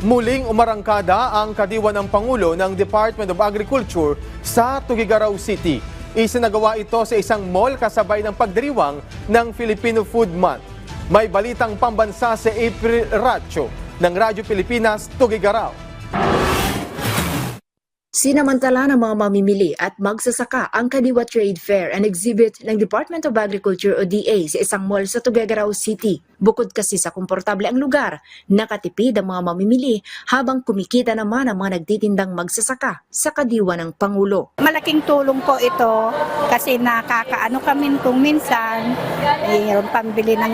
Muling umarangkada ang kadiwa ng Pangulo ng Department of Agriculture sa Tuguegarao City. Isinagawa ito sa isang mall kasabay ng pagdiriwang ng Filipino Food Month. May balitang pambansa sa April Racho ng Radyo Pilipinas, Tuguegarao. Sinamantala ng mga mamimili at magsasaka ang Kadiwa Trade Fair and Exhibit ng Department of Agriculture o DA sa isang mall sa Tuguegarao City. Bukod kasi sa komportable ang lugar, nakatipid ang mga mamimili habang kumikita naman ang mga nagtitindang magsasaka sa kadiwa ng Pangulo. Malaking tulong po ito kasi nakakaano kami kung minsan mayroon pambili ng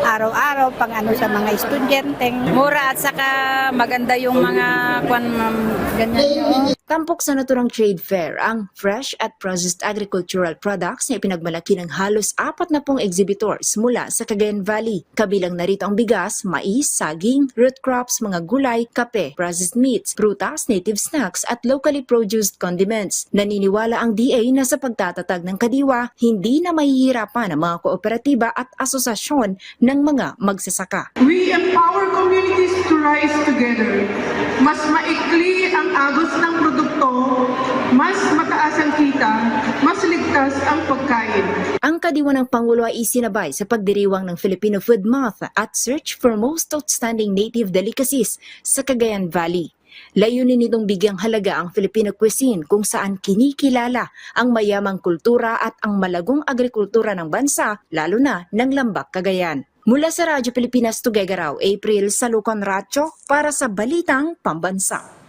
araw-araw pang sa mga estudyante. Mura at saka maganda yung mga ganyan yun. Tampok sa naturang trade fair ang fresh at processed agricultural products na ipinagmalaki ng halos 40 exhibitors mula sa Cagayan Valley. Kabilang narito ang bigas, mais, saging, root crops, mga gulay, kape, processed meats, prutas, native snacks at locally produced condiments. Naniniwala ang DA na sa pagtatatag ng kadiwa, hindi na mahihirapan ang mga kooperatiba at asosasyon ng mga magsasaka. We empower communities to rise together. Mas maikli ang agos ng produkto, mas mataas ang kita, mas ligtas ang pagkain. Ang kadiwa ng Pangulo ay isinabay sa pagdiriwang ng Filipino Food Month at search for most outstanding native delicacies sa Cagayan Valley. Layunin nitong bigyang halaga ang Filipino cuisine kung saan kinikilala ang mayamang kultura at ang malagong agrikultura ng bansa, lalo na ng Lambak, Cagayan. Mula sa Radyo Pilipinas, Tuguegarao, April Salucon Racho para sa Balitang Pambansa.